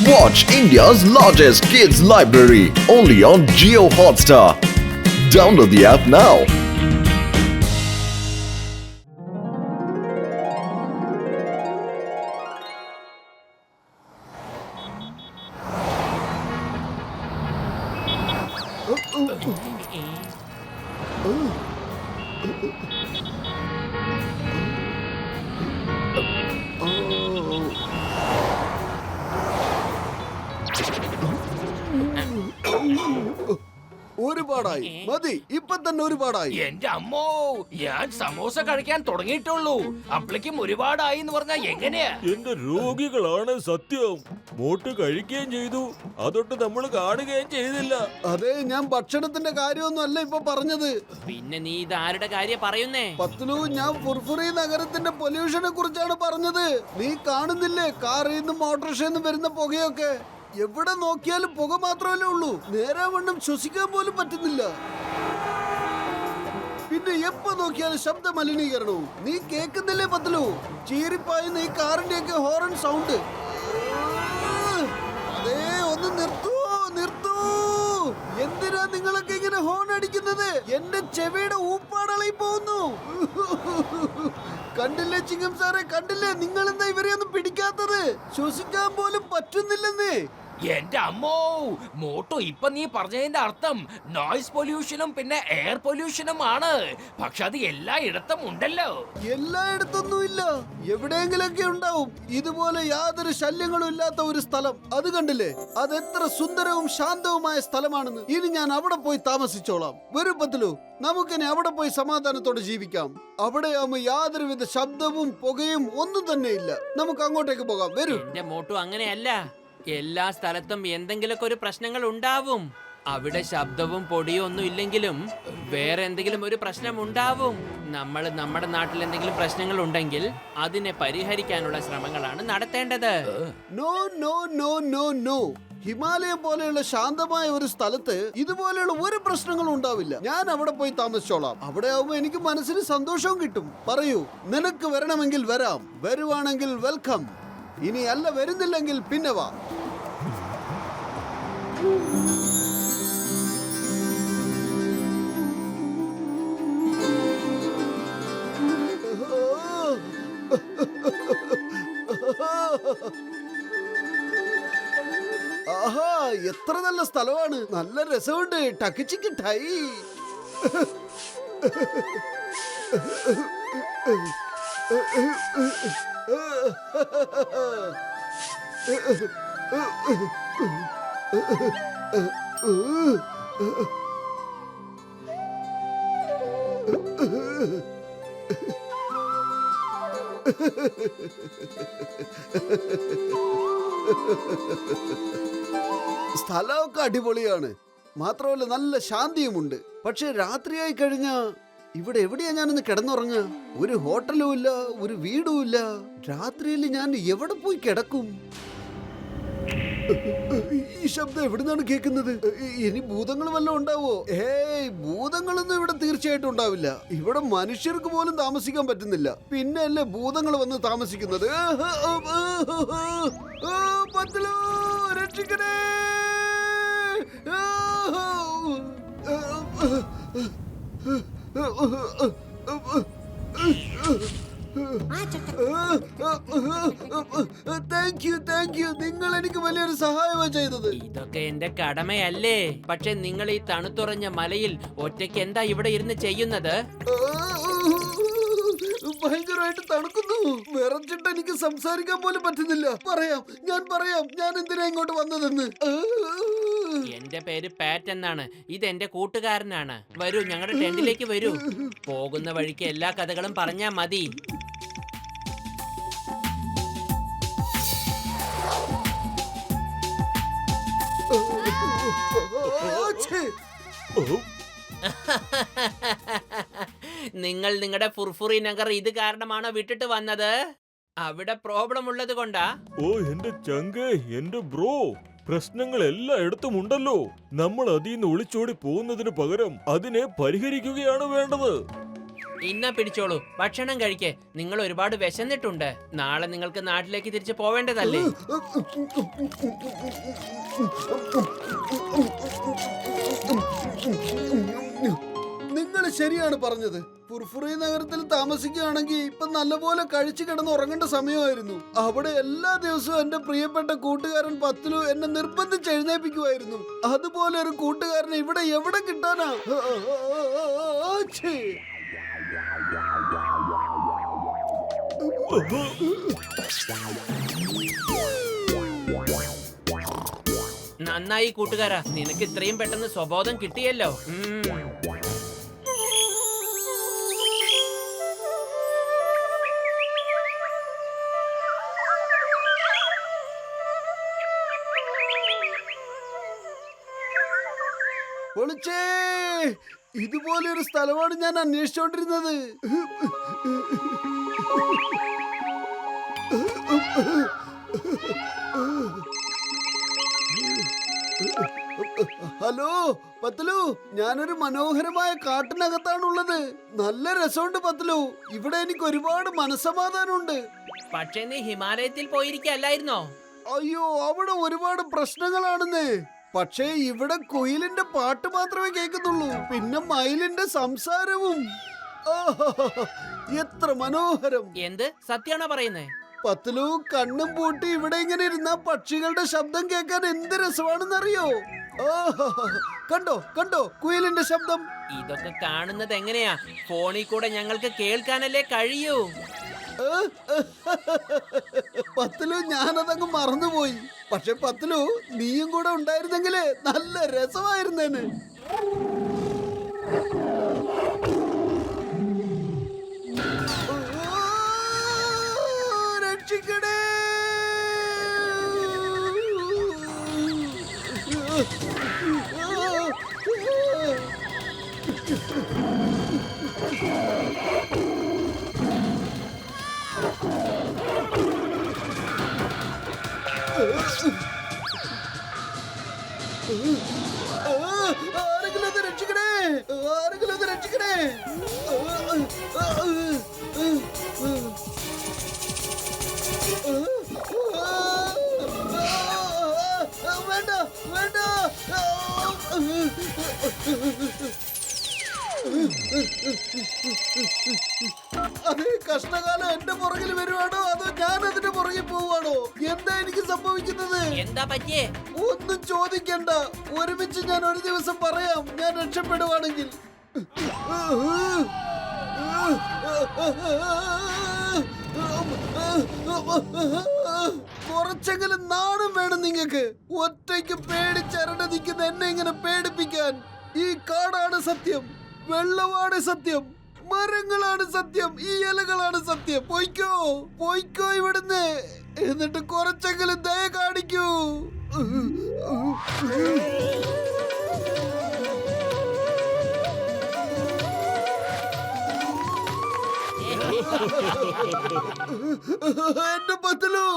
Watch India's largest kids library only on Jio Hotstar. Download the app now. ഒരുപാടായി മതി ഇപ്പൊ തന്നെ ഒരുപാടായി. എന്റെ അമ്മോ, ഞാൻ സമോസ കഴിക്കാൻ തുടങ്ങിയിട്ടുള്ളൂ, അപ്പോഴേക്കും ഒരുപാടായി എന്ന് പറഞ്ഞാ എങ്ങനെയാ? എന്റെ രോഗികളാണ് സത്യം. മോട്ട് കഴിക്കുകയും ചെയ്തു, അതൊട്ട് നമ്മൾ കാണുകയും ചെയ്തില്ല. അതെ, ഞാൻ ഭക്ഷണത്തിന്റെ കാര്യമൊന്നും അല്ല ഇപ്പൊ പറഞ്ഞത്. പിന്നെ നീ ഇത് ആരുടെ കാര്യം പറയുന്നേ? പത്ലു, ഞാൻ ഫുർഫുറി നഗരത്തിന്റെ പൊല്യൂഷനെ കുറിച്ചാണ് പറഞ്ഞത്. നീ കാണുന്നില്ലേ കാറിൽ നിന്നും ഓട്ടോറിക്ഷയിൽ നിന്നും വരുന്ന പുകയൊക്കെ? എവിടെ നോക്കിയാലും പുക മാത്രമല്ലേ ഉള്ളൂ, നേരെ വണ്ണം ശ്വസിക്കാൻ പോലും പറ്റുന്നില്ല. പിന്നെ എപ്പോ നോക്കിയാലും ശബ്ദ മലിനീകരണവും. നീ കേൾക്കുന്നില്ലേ പത്ലു? ചീറിപ്പായുന്ന ഈ കാറിന്റെ ഒക്കെ ഹോറൺ സൗണ്ട്. അതേ, ഒന്ന് നിർത്തൂ നിർത്തൂ. എന്തിനാ നിങ്ങളൊക്കെ ഇങ്ങനെ ഹോൺ അടിക്കുന്നത്? എന്റെ ചെവിയുടെ ഊപ്പാടളയി പോകുന്നു. കണ്ടില്ലേ ചിങ്ങം സാറേ, കണ്ടില്ലേ? നിങ്ങൾ എന്താ ഇവരെയൊന്നും പിടിക്കാത്തത്? ശ്വസിക്കാൻ പോലും പറ്റുന്നില്ലെന്നേ. എന്റെ അമ്മോ, മോട്ടോ, ഇപ്പൊ നീ പറഞ്ഞതിന്റെ അർത്ഥം നോയിസ് പൊല്യൂഷനും പിന്നെ എയർ പൊല്യൂഷനും ആണ്. പക്ഷെ അത് എല്ലായിടത്തും ഉണ്ടല്ലോ. എല്ലായിടത്തൊന്നും ഇല്ല, എവിടെയെങ്കിലൊക്കെ ഉണ്ടാവും. ഇതുപോലെ യാതൊരു ശല്യങ്ങളും ഇല്ലാത്ത ഒരു സ്ഥലം. അത് കണ്ടില്ലേ? അത് എത്ര സുന്ദരവും ശാന്തവുമായ സ്ഥലമാണെന്ന്. ഇനി ഞാൻ അവിടെ പോയി താമസിച്ചോളാം. വരൂ പത്ലു, നമുക്കിനി അവിടെ പോയി സമാധാനത്തോടെ ജീവിക്കാം. അവിടെയാവുമ്പോ യാതൊരുവിധ ശബ്ദവും പുകയും ഒന്നും തന്നെ ഇല്ല. നമുക്ക് അങ്ങോട്ടേക്ക് പോകാം. വരൂ. എന്റെ മോട്ടു അങ്ങനെയല്ല. എല്ലാ സ്ഥലത്തും എന്തെങ്കിലുമൊക്കെ ഒരു പ്രശ്നങ്ങൾ ഉണ്ടാവും. അവിടെ ശബ്ദവും പൊടിയും ഒന്നും ഇല്ലെങ്കിലും വേറെ എന്തെങ്കിലും ഒരു പ്രശ്നം ഉണ്ടാവും. നമ്മൾ നമ്മുടെ നാട്ടിൽ എന്തെങ്കിലും പ്രശ്നങ്ങൾ ഉണ്ടെങ്കിൽ അതിനെ പരിഹരിക്കാനുള്ള ശ്രമങ്ങളാണ് നടത്തേണ്ടത്. No no no no no. Himalayam പോലെയുള്ള ശാന്തമായ ഒരു സ്ഥലത്ത് ഇതുപോലെയുള്ള ഒരു പ്രശ്നങ്ങളും ഉണ്ടാവില്ല. ഞാൻ അവിടെ പോയി താമസിച്ചോളാം. അവിടെ ആവുമ്പോ എനിക്ക് മനസ്സിന് സന്തോഷവും കിട്ടും. പറയൂ, നിനക്ക് വരണമെങ്കിൽ വരാം, വരുവാണെങ്കിൽ വെൽക്കം. ഇനി അല്ല വരുന്നില്ലെങ്കിൽ പിന്നെ വാ. ആഹാ, എത്ര നല്ല സ്ഥലമാണ്. നല്ല രസമുണ്ട്. ടക്കിച്ചിക്ക് ടൈ. സ്ഥലമൊക്കെ അടിപൊളിയാണ്, മാത്രമല്ല നല്ല ശാന്തിയുമുണ്ട്. പക്ഷെ രാത്രിയായി കഴിഞ്ഞാ ഇവിടെ എവിടെയാ ഞാനൊന്ന് കിടന്നുറങ്ങുക? ഒരു ഹോട്ടലും ഇല്ല, ഒരു വീടും ഇല്ല. രാത്രിയിൽ ഞാൻ എവിടെ പോയി കിടക്കും? ഈ ശബ്ദം എവിടുന്നാണ് കേൾക്കുന്നത്? ഇനി ഭൂതങ്ങൾ വല്ലതും ഉണ്ടാവോ? ഏയ്, ഭൂതങ്ങളൊന്നും ഇവിടെ തീർച്ചയായിട്ടും ഉണ്ടാവില്ല. ഇവിടെ മനുഷ്യർക്ക് പോലും താമസിക്കാൻ പറ്റുന്നില്ല, പിന്നെ അല്ലേ ഭൂതങ്ങൾ വന്ന് താമസിക്കുന്നത്? പത്ലു, രക്ഷിക്കണേ! Thank you. നിങ്ങൾ എനിക്ക് വലിയൊരു സഹായമാണ് ചെയ്തത്. ഇതൊക്കെ എന്റെ കടമയല്ലേ? പക്ഷെ നിങ്ങൾ ഈ തണുത്തുറഞ്ഞ മലയിൽ ഒറ്റയ്ക്ക് എന്താ ഇവിടെ ഇരുന്ന് ചെയ്യുന്നത്? ഭയങ്കരമായിട്ട് തണുക്കുന്നു. വിറച്ചിട്ട് എനിക്ക് സംസാരിക്കാൻ പോലും പറ്റുന്നില്ല. ഞാൻ എന്തിനാ ഇങ്ങോട്ട് വന്നതെന്ന്. എന്റെ പേര് പാറ്റ് എന്നാണ്. ഇത് എന്റെ കൂട്ടുകാരനാണ്. വരൂ, ഞങ്ങളുടെ ടെന്റിലേക്ക് വരൂ. പോകുന്ന വഴിക്ക് എല്ലാ കഥകളും പറഞ്ഞാ മതി. നിങ്ങൾ നിങ്ങളുടെ ഫുർഫുറി നഗർ ഇത് കാരണമാണോ വിട്ടിട്ട് വന്നത്? അവിടെ പ്രോബ്ലം ഉള്ളത് കൊണ്ടാ? ഓ എന്റെ ചങ്കേ, എന്റെ ബ്രോ, പ്രശ്നങ്ങൾ എല്ലായിടത്തും ഉണ്ടല്ലോ. നമ്മൾ അതിൽ നിന്ന് ഒളിച്ചോടി പോകുന്നതിന് പകരം അതിനെ പരിഹരിക്കുകയാണ് വേണ്ടത്. ഇന്നാ പിടിച്ചോളൂ, ഭക്ഷണം കഴിക്കേ. നിങ്ങൾ ഒരുപാട് വിശന്നിട്ടുണ്ട്. നാളെ നിങ്ങൾക്ക് നാട്ടിലേക്ക് തിരിച്ചു പോവേണ്ടതല്ലേ? നിങ്ങൾ ശരിയാണ് പറഞ്ഞത്. ഫുർഫുറി നഗരത്തിൽ താമസിക്കുകയാണെങ്കിൽ ഇപ്പൊ നല്ലപോലെ കഴിച്ചു കിടന്ന് ഉറങ്ങേണ്ട സമയമായിരുന്നു. അവിടെ എല്ലാ ദിവസവും എന്റെ പ്രിയപ്പെട്ട കൂട്ടുകാരൻ പത്ലു എന്നെ നിർബന്ധിച്ച് എഴുന്നേപ്പിക്കുമായിരുന്നു. അതുപോലെ ഒരു കൂട്ടുകാരനെ ഇവിടെ എവിടെ കിട്ടാനാ? ഛേ. നന്നായി കൂട്ടുകാരാ, നിനക്ക് ഇത്രയും പെട്ടെന്ന് സ്വബോധം കിട്ടിയല്ലോ. പൊളിച്ചേ, ഇതുപോലെ ഒരു സ്ഥലമാണ് ഞാൻ അന്വേഷിച്ചോണ്ടിരുന്നത്. ഹലോ പത്ലു, ഞാനൊരു മനോഹരമായ കാട്ടിനകത്താണുള്ളത്. നല്ല രസമുണ്ട് പത്ലു. ഇവിടെ എനിക്ക് ഒരുപാട് മനസ്സമാധാനമുണ്ട്. പക്ഷേ നീ ഹിമാലയത്തിൽ പോയിരിക്കല്ലായിരുന്നോ? അയ്യോ, അവിടെ ഒരുപാട് പ്രശ്നങ്ങളാണെന്നേ. പക്ഷേ ഇവിടെ കുയിലിന്റെ പാട്ട് മാത്രമേ കേൾക്കുന്നുള്ളൂ, പിന്നെ മയിലിന്റെ സംസാരവും. ആഹാ, എത്ര മനോഹരം. എന്ത് സത്യാണോ പറയുന്നേ? പത്ലു, കണ്ണും പൂട്ടി ഇവിടെ ഇങ്ങനെ ഇരുന്ന പക്ഷികളുടെ ശബ്ദം കേൾക്കാൻ എന്ത് രസമാണെന്നറിയോ? ആഹാ, കണ്ടോ കണ്ടോ കുയിലിന്റെ ശബ്ദം. ഇതൊക്കെ കാണുന്നത് എങ്ങനെയാ? ഫോണിൽ കൂടെ ഞങ്ങൾക്ക് കേൾക്കാനല്ലേ കഴിയൂ. പത്ലു, ഞാനതങ്ങ് മറന്നുപോയി. പക്ഷെ പത്ലു, നീയും കൂടെ ഉണ്ടായിരുന്നെങ്കിലേ നല്ല രസമായിരുന്നേന്. രക്ഷിക്കണേ. ആരെങ്കിലും ഒന്ന് രക്ഷിക്കണേ, ആരെങ്കിലും ഒന്ന് രക്ഷിക്കണേ. വേണ്ട വേണ്ട. അതേ കഷ്ടകാലം എന്റെ പുറകിൽ വരുവാണോ അതോ ഞാൻ അതിന്റെ പുറകിൽ പോവാണോ? എന്താ എനിക്ക് സംഭവിക്കുന്നത്? എന്താ പറ്റിയേ? ഒന്നും ചോദിക്കണ്ട, ഒരുമിച്ച് ഞാൻ ഒരു ദിവസം പറയാം. ഞാൻ രക്ഷപ്പെടുവാണെങ്കിൽ. കുറച്ചെങ്കിലും നാണം വേണം നിങ്ങൾക്ക്. ഒറ്റയ്ക്ക് പേടിച്ചരണ്ട നിൽക്കുന്ന എന്നെ ഇങ്ങനെ പേടിപ്പിക്കാൻ. ഈ കാടാണ് സത്യം, വെള്ളമാണ് സത്യം, മരങ്ങളാണ് സത്യം, ഈ ഇലകളാണ് സത്യം. പോയിക്കോ പോയിക്കോ ഇവിടുന്ന്. എന്നിട്ട് കുറച്ചെങ്കിലും ദയ കാണിക്കൂ. എന്റെ പത്ലു,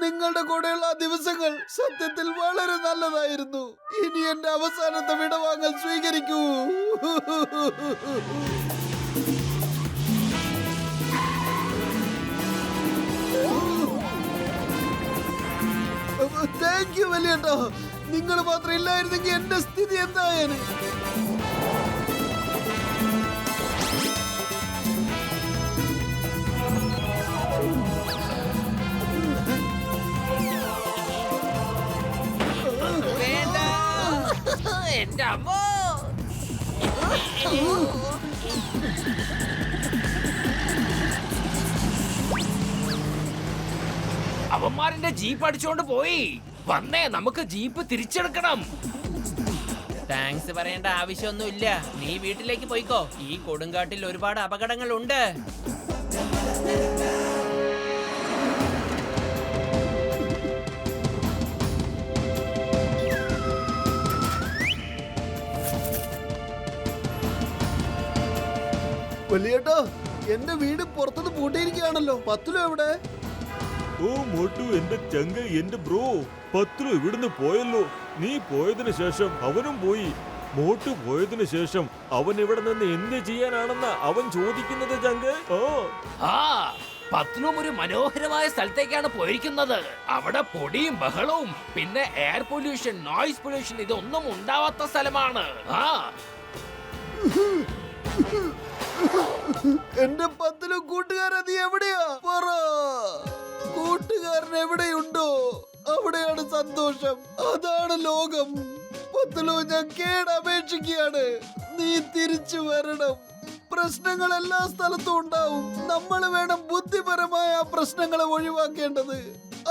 നിങ്ങളുടെ കൂടെയുള്ള ആ ദിവസങ്ങൾ സത്യത്തിൽ വളരെ നല്ലതായിരുന്നു. ഇനി എന്റെ അവസാനത്തെ വിടവാങ്ങൽ സ്വീകരിക്കൂ. താങ്ക് യു വലിയേട്ടാ. നിങ്ങൾ മാത്രം ഇല്ലായിരുന്നെങ്കിൽ എന്റെ സ്ഥിതി എന്തായാലും. എന്റെ അമ്മോ, അവന്മാരെന്റെ ജീപ്പ് അടിച്ചോണ്ട് പോയി. വന്നേ, നമുക്ക് ജീപ്പ് തിരിച്ചെടുക്കണം. താങ്ക്സ് പറയേണ്ട ആവശ്യമൊന്നുമില്ല. നീ വീട്ടിലേക്ക് പോയിക്കോ. ഈ കൊടുങ്കാട്ടിൽ ഒരുപാട് അപകടങ്ങളുണ്ട്. വലിയേട്ടാ, എന്റെ വീട് പുറത്തുനിന്ന് പൂട്ടിയിരിക്കുകയാണല്ലോ. പത്ലു എവിടെ? ഓ മോട്ടു, എന്റെ ചങ്ക, എന്റെ ബ്രോ പത്ലു ഇവിടുന്ന് പോയല്ലോ. നീ പോയതിനു ശേഷം അവനും പോയി. മോട്ട് പോയതിനു ശേഷം അവൻ ഇവിടെ നിന്ന് എന്ത് ചെയ്യാനാണെന്ന് അവൻ ചോദിക്കുന്നത് ചങ്ക്. ആ പത്ലൂം ഒരു മനോഹരമായ സ്ഥലത്തേക്കാണ് പോയിരിക്കുന്നത്. അവിടെ പൊടിയും ബഹളവും പിന്നെ എയർ പൊല്യൂഷൻ, നോയിസ് പൊല്യൂഷൻ ഇതൊന്നും ഉണ്ടാവാത്ത സ്ഥലമാണ്. ആ എന്റെ പത്തിലും കൂട്ടുകാരൻ നീ എവിടെയാ പറ. കൂട്ടുകാരൻ എവിടെയുണ്ടോ അവിടെയാണ് സന്തോഷം, അതാണ് ലോകം. പത്തിലോ ഞാൻ കേടപേക്ഷിക്കുകയാണ്, നീ തിരിച്ചു വരണം. പ്രശ്നങ്ങൾ എല്ലാ സ്ഥലത്തും ഉണ്ടാവും, നമ്മൾ വേണം ബുദ്ധിപരമായ ആ പ്രശ്നങ്ങളെ ഒഴിവാക്കേണ്ടത്.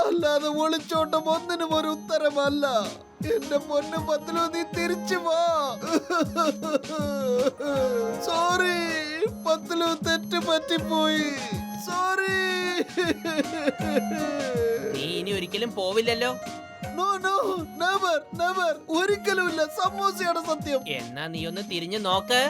അല്ലാതെ ഒളിച്ചോട്ടം ഒന്നിനും ഒരു ഉത്തരമല്ല. എന്റെ പൊന്നു പത്തിലോ നീ തിരിച്ചു വാ. സോറി പത്തിലോ, തെറ്റ് പറ്റിപ്പോയി, സോറി. നീ ഇനി ഒരിക്കലും പോവില്ലല്ലോ. നോ നോ, നെവർ നെവർ, ഒരിക്കലുമില്ല. സമോസയാണ് സത്യം. എന്നാ നീ ഒന്ന് തിരിഞ്ഞു നോക്ക്.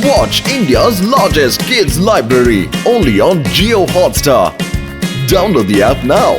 Watch India's largest kids library only on Jio Hotstar. Download the app now.